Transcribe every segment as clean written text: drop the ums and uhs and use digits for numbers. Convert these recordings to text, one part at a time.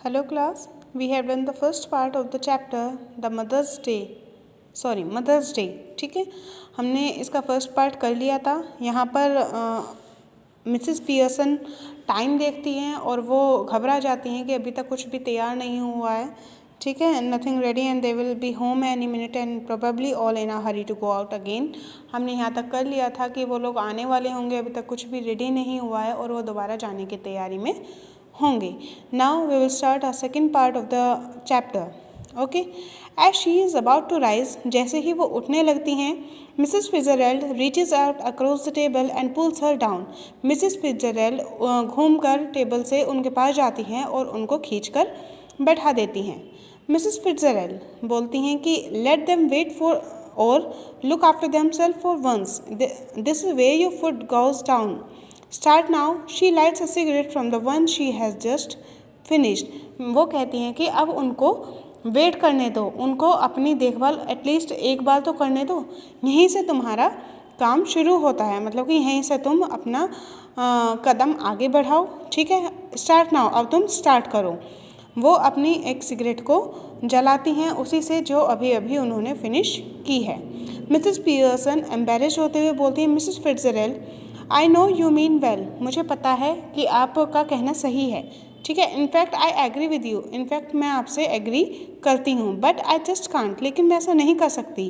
Hello class, we have done the first part of the chapter the mother's day. ठीक है, हमने इसका first part कर लिया था। यहाँ पर मिसेस पियर्सन टाइम देखती हैं और वो घबरा जाती हैं कि अभी तक कुछ भी तैयार नहीं हुआ है। ठीक है, nothing ready and they will be home any minute and probably all in a hurry to go out again. हमने यहाँ तक कर लिया था कि वो लोग आने वाले होंगे, अभी तक कुछ भी रेडी नहीं हुआ है और वो दोबारा जाने की तैयारी में होंगे। Now we will start a second part of the chapter. Okay, as she is about to rise, जैसे ही वो उठने लगती हैं, Mrs Fitzgerald reaches out across the table and pulls her down. Mrs Fitzgerald घूमकर टेबल से उनके पास जाती हैं और उनको खींचकर बैठा देती हैं। मिसेस फिट्जरेल्ड बोलती हैं कि लेट देम वेट फॉर और look after themself for once, this is way your foot goes down, start now. She lights a cigarette from the one she has just finished. वो कहती हैं कि अब उनको वेट करने दो, उनको अपनी देखभाल एटलीस्ट एक बार तो करने दो, यहीं से तुम्हारा काम शुरू होता है, मतलब कि यहीं से तुम अपना कदम आगे बढ़ाओ। ठीक है, स्टार्ट नाउ, अब तुम स्टार्ट करो। वो अपनी एक सिगरेट को जलाती हैं, उसी से जो अभी अभी उन्होंने फिनिश की है। मिसेस पियर्सन एम्बेरेस्ड होते हुए बोलती हैं, Mrs Fitzgerald I know you mean well, मुझे पता है कि आपका कहना सही है। ठीक है, in fact I agree with you, in fact मैं आपसे एग्री करती हूँ, बट आई जस्ट कांट, लेकिन मैं ऐसा नहीं कर सकती।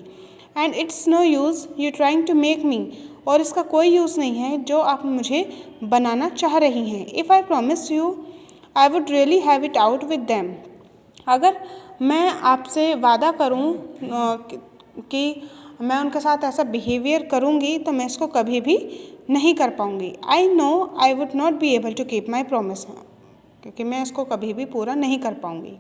And it's no use you trying to make me, और इसका कोई यूज़ नहीं है जो आप मुझे बनाना चाह रही हैं। If I promise you I would really have it out with them, अगर मैं आपसे वादा करूं कि मैं उनके साथ ऐसा बिहेवियर करूंगी तो मैं इसको कभी भी नहीं कर पाऊंगी। I know I would not be able to keep my promise, क्योंकि मैं इसको कभी भी पूरा नहीं कर पाऊंगी।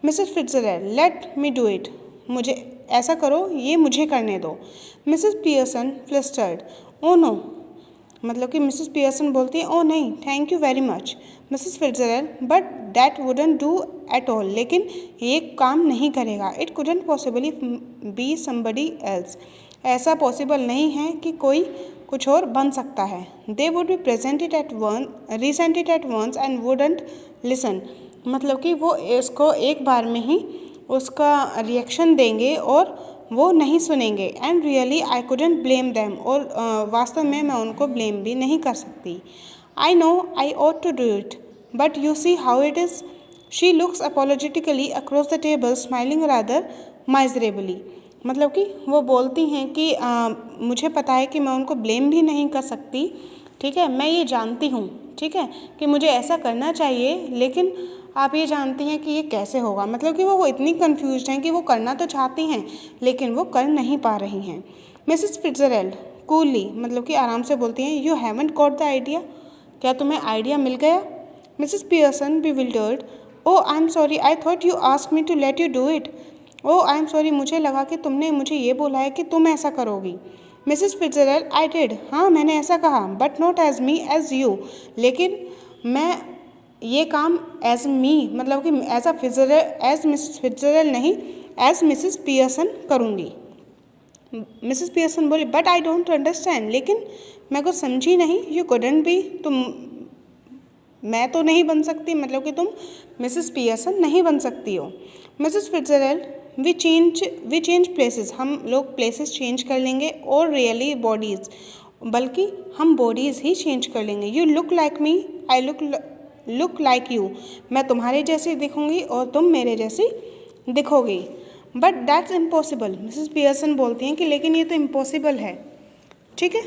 Mrs Fitzgerald let me do it, मुझे ऐसा करो, ये मुझे करने दो। Mrs Pearson flustered oh no, मतलब कि मिसेस पियर्सन बोलती है ओ नहीं, thank you very much Mrs Fitzgerald, but that wouldn't do at all, लेकिन ये काम नहीं करेगा। It couldn't possibly be somebody else, ऐसा पॉसिबल नहीं है कि कोई कुछ और बन सकता है। They would be presented at resented at once and wouldn't listen, मतलब कि वो इसको एक बार में ही उसका रिएक्शन देंगे और वो नहीं सुनेंगे। And really I couldn't blame them, और वास्तव में मैं उनको ब्लेम भी नहीं कर सकती। आई know I ought to do it, but you see how it is. She looks apologetically across the table, smiling rather miserably. मतलब कि वो बोलती हैं कि मुझे पता है कि मैं उनको ब्लेम भी नहीं कर सकती। ठीक है, मैं ये जानती हूँ, ठीक है, कि मुझे ऐसा करना चाहिए, लेकिन आप ये जानती हैं कि ये कैसे होगा। मतलब कि वो इतनी कन्फ्यूज्ड हैं कि वो करना तो चाहती हैं लेकिन वो कर नहीं पा रही हैं। मिसेस फिट्जरेल्ड कूली, मतलब कि आराम से बोलती हैं, you haven't got the idea, क्या तुम्हें आइडिया मिल गया। Mrs Pearson bewildered oh I am sorry, I thought you ask me to let you do it. Oh I am sorry, मुझे लगा कि तुमने मुझे ये बोला है कि तुम ऐसा करोगी। मिसेस फिट्जरेल्ड आई डिड, हाँ मैंने ऐसा कहा, but not as me as you, लेकिन मैं ये काम एज मी, मतलब कि as a Fitzgerald, as Mrs Fitzgerald नहीं, एज मिसेस पियर्सन करूँगी। मिसेस पियर्सन बोली बट आई डोंट अंडरस्टैंड, लेकिन मैं कुछ समझी नहीं। यू कुडंट बी, तुम, मैं तो नहीं बन सकती, मतलब कि तुम मिसेस पियर्सन नहीं बन सकती हो। मिसेस फिट्जरेल्ड वी चेंज प्लेसेस, हम लोग प्लेसेस चेंज कर लेंगे, और रियली बॉडीज़, बल्कि हम बॉडीज़ ही चेंज कर लेंगे। You look like me, I look like you, मैं तुम्हारे जैसी दिखूँगी और तुम मेरे जैसी दिखोगी। But that's impossible, Mrs Pearson बोलती हैं कि लेकिन ये तो इम्पॉसिबल है। ठीक है,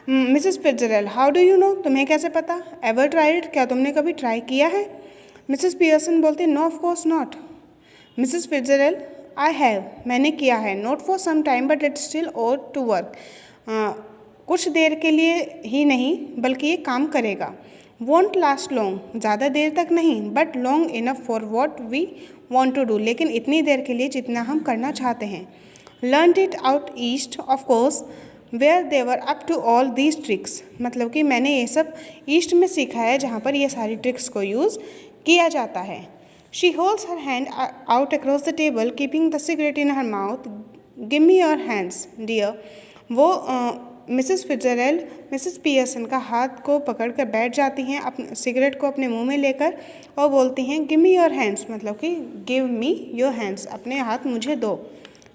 Mrs Fitzgerald how do you know, तुम्हें कैसे पता। एवर ट्राइड, क्या तुमने कभी ट्राई किया है। मिसेस पियर्सन बोलती है no of course not. Mrs Fitzgerald I have, मैंने किया है, not for some time but it still ought to work, कुछ देर के लिए ही नहीं बल्कि ये काम करेगा। वॉन्ट लास्ट लॉन्ग, ज़्यादा देर तक नहीं, but long enough for what we want to do, लेकिन इतनी देर के लिए जितना हम करना चाहते हैं। Learned it out east of course where they were up to all these tricks, मतलब कि मैंने ये सब ईस्ट में सीखा है जहाँ पर ये सारी ट्रिक्स को यूज़ किया जाता है। She holds her hand out across the table keeping the cigarette in her mouth, give me your hands dear, वो मिसेस फिट्जरल्ड मिसेस पियर्सन का हाथ को पकड़ कर बैठ जाती हैं, अपने सिगरेट को अपने मुंह में लेकर, और बोलती हैं गिव मी योर हैंड्स, मतलब कि गिव मी योर हैंड्स, अपने हाथ मुझे दो।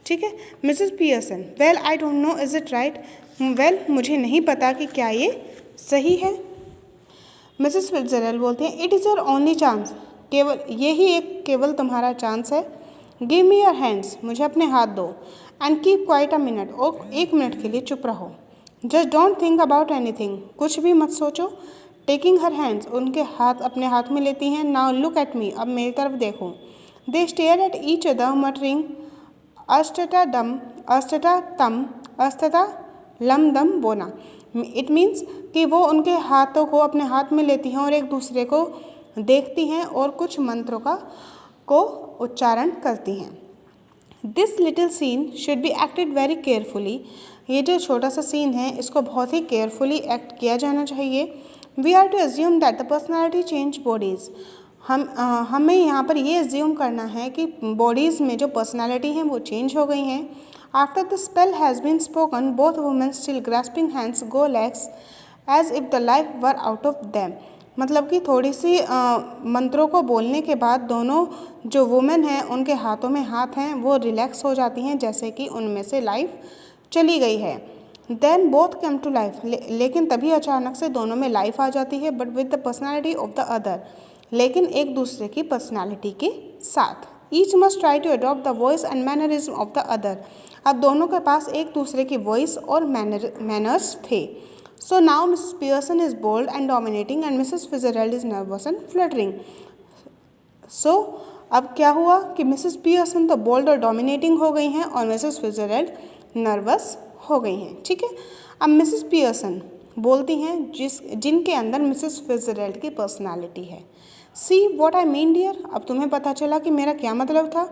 ठीक है। Mrs Pearson, well I don't know is it right, well मुझे नहीं पता कि क्या ये सही है। मिसेस फिट्जरल्ड बोलती हैं it is your only chance, केवल यही एक केवल तुम्हारा चांस है। गिव मी योर हैंड्स, मुझे अपने हाथ दो। And keep quite a minute, और 1 मिनट के लिए चुप रहो। Just don't think about anything, कुछ भी मत सोचो। टेकिंग हर हैंड्स, उनके हाथ अपने हाथ में लेती हैं। नाउ लुक एट मी, अब मेरी तरफ देखो। They stare at each other muttering अष्टता दम अष्टता तम अष्टता लम दम बोना। इट मीन्स कि वो उनके हाथों को अपने हाथ में लेती हैं और एक दूसरे को देखती हैं और कुछ मंत्रों को उच्चारण करती हैं। This little scene should be acted very carefully, ये जो छोटा सा सीन है इसको बहुत ही केयरफुली एक्ट किया जाना चाहिए। We are to assume that the personality change bodies, हमें यहाँ पर ये एज्यूम करना है कि बॉडीज़ में जो पर्सनैलिटी हैं वो चेंज हो गई हैं। After the spell has been spoken both women still grasping hands go legs as if the life were out of them, मतलब कि थोड़ी सी मंत्रों को बोलने के बाद दोनों जो वुमेन हैं उनके हाथों में हाथ हैं वो रिलैक्स हो जाती हैं जैसे कि उनमें से लाइफ चली गई है। Then both come to life, लेकिन तभी अचानक से दोनों में लाइफ आ जाती है, but with the personality of the other, लेकिन एक दूसरे की पर्सनैलिटी के साथ। Each must try to adopt the voice and mannerism of the other, अब दोनों के पास एक दूसरे की वॉइस और मैनर्स थे। So now Mrs. Pearson is bold and dominating and Mrs. Fitzgerald is nervous and fluttering. So अब क्या हुआ कि मिसेस पियर्सन तो बोल्ड और डोमिनेटिंग हो गई हैं और मिसेस फिट्जरल्ड नर्वस हो गई हैं। ठीक है। अब मिसेस पियर्सन बोलती हैं जिनके अंदर मिसेस फिट्जरल्ड की पर्सनालिटी है। See what I mean dear, अब तुम्हें पता चला कि मेरा क्या मतलब था।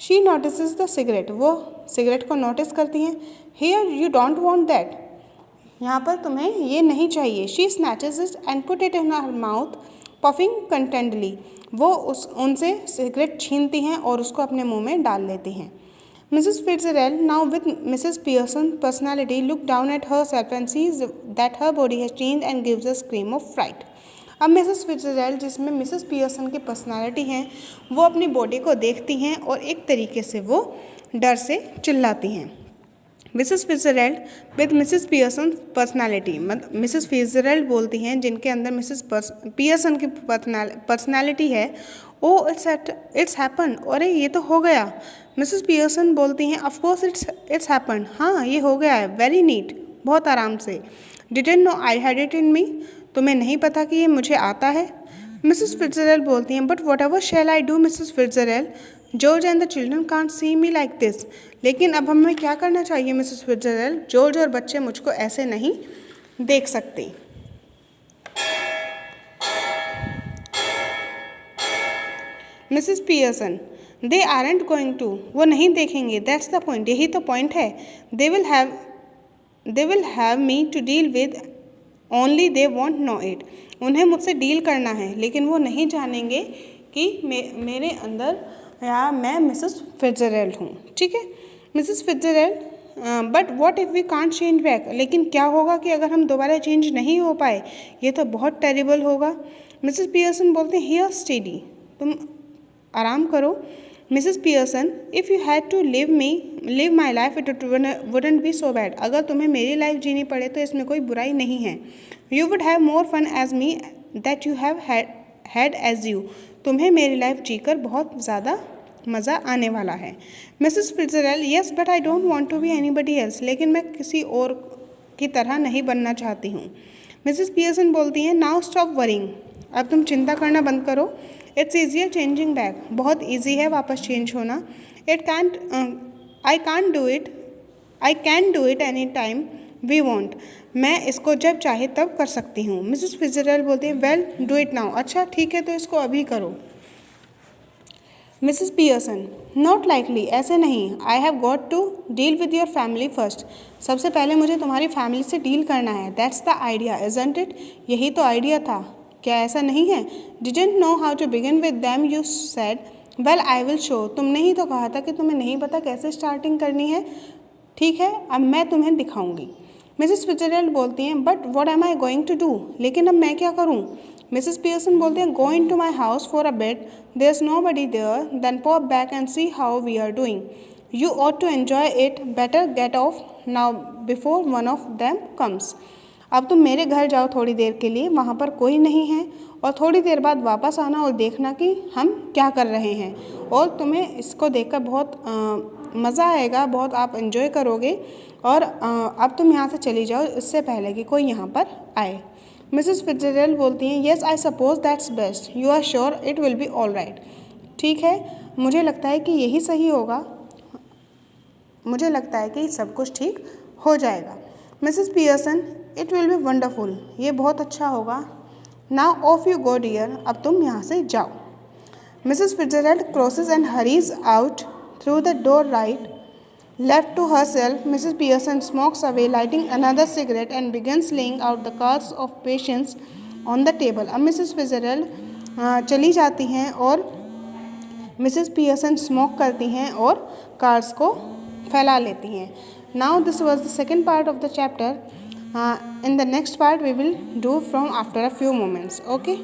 शी नोटिसेस द सिगरेट, वो सिगरेट को नोटिस करती हैं। Here you don't want that, यहाँ पर तुम्हें ये नहीं चाहिए। She snatches it and put it in her mouth puffing contentedly, वो उनसे सिगरेट छीनती हैं और उसको अपने मुंह में डाल लेती हैं। Mrs Fitzgerald now with Mrs Pearson personality look down at herself and sees that her body has change and gives a scream of fright. अब मिसेस फिट्जरल्ड जिसमें मिसेस पियर्सन की पर्सनैलिटी हैं वो अपनी बॉडी को देखती हैं और एक तरीके से वो डर से चिल्लाती हैं। Mrs Fitzgerald with Mrs Pearson personality, मतलब मिसेस फिट्जरल्ड बोलती हैं जिनके अंदर मिसेस पियर्सन की पर्सनैलिटी है, ओ इट्स हैपन, अरे ये तो हो गया। मिसेस पियर्सन बोलती हैं ऑफ कोर्स इट्स हैपन, हाँ ये हो गया है, वेरी नीट, बहुत आराम से। Didn't know I had it in me, तुम्हें नहीं पता कि ये मुझे आता है। मिसेस फिट्जरल्ड बोलती हैं but whatever shall I do Mrs Fitzgerald, George and the children can't see me like this, लेकिन अब हमें क्या करना चाहिए मिसेस फिट्जरल्ड, जॉर्ज और बच्चे मुझको ऐसे नहीं देख सकते। Mrs Pearson, they aren't going to, वो नहीं देखेंगे, दैट्स द पॉइंट, यही तो पॉइंट है। They will have me to deal with only they won't know it, उन्हें मुझसे डील करना है लेकिन वो नहीं जानेंगे कि मेरे अंदर या मैं मिसेस फिट्जरल्ड हूँ। ठीक है। Mrs Fitzgerald but what if we can't change back, लेकिन क्या होगा कि अगर हम दोबारा चेंज नहीं हो पाए, ये तो बहुत टेरिबल होगा। मिसेस पियर्सन बोलते हैं हियर स्टेडी, तुम आराम करो। Mrs Pearson, if you had to live my life it wouldn't be so bad, अगर तुम्हें मेरी लाइफ जीनी पड़े तो इसमें कोई बुराई नहीं है। You would have more fun as me that you have had as you, तुम्हें मेरी लाइफ जीकर बहुत ज़्यादा मज़ा आने वाला है। Mrs Fitzgerald, yes but I don't want to be anybody else, लेकिन मैं किसी और की तरह नहीं बनना चाहती हूँ। मिसेस पियर्सन बोलती हैं नाउ स्टॉप वरिंग, अब तुम चिंता करना बंद करो। इट्स ईजियर चेंजिंग बैक, बहुत ईजी है वापस चेंज होना। I can do it any time we want, मैं इसको जब चाहे तब कर सकती हूँ। मिसेस फिट्जरल्ड बोलती है वेल डू इट नाउ, अच्छा ठीक है तो इसको अभी करो। मिसेस पियर्सन, नॉट लाइकली, ऐसे नहीं, I have got to deal with your family first, सबसे पहले मुझे तुम्हारी फैमिली से डील करना है। That's the idea isn't it, यही तो आइडिया था, क्या ऐसा नहीं है। Didn't know how to begin with them you said well I will show, तुमने ही तो कहा था कि तुम्हें नहीं पता कैसे स्टार्टिंग करनी है, ठीक है अब मैं तुम्हें दिखाऊंगी। मिसेस फिट्जरल्ड बोलती हैं but what am I going to do, लेकिन अब मैं क्या करूँ। मिसेस पियर्सन बोलते हैं go in to my house for a bit, there is nobody there, then pop back and see how we are doing, you ought to enjoy it, better get off now before one of them comes. अब तुम मेरे घर जाओ थोड़ी देर के लिए, वहाँ पर कोई नहीं है, और थोड़ी देर बाद वापस आना और देखना कि हम क्या कर रहे हैं, और तुम्हें इसको देखकर बहुत मज़ा आएगा, बहुत आप एंजॉय करोगे, और अब तुम यहाँ से चली जाओ इससे पहले कि कोई यहाँ पर आए। मिसेस फिट्जरल्ड बोलती हैं yes I suppose that's best, you are sure it will be all right. ठीक है, मुझे लगता है कि यही सही होगा, मुझे लगता है कि सब कुछ ठीक हो जाएगा। Mrs Pearson it will be wonderful, ये बहुत अच्छा होगा। Now off you go dear, अब तुम यहाँ से जाओ। Mrs Fitzgerald crosses and hurries out through the door right. Left to herself, Mrs. Pearson smokes away, lighting another cigarette and begins laying out the cards of patience on the table. अब Mrs Fitzgerald चली जाती हैं और Mrs Pearson smoke करती हैं और cards को फैला लेती हैं। Now this was the second part of the chapter. In the next part we will do from after a few moments. Okay.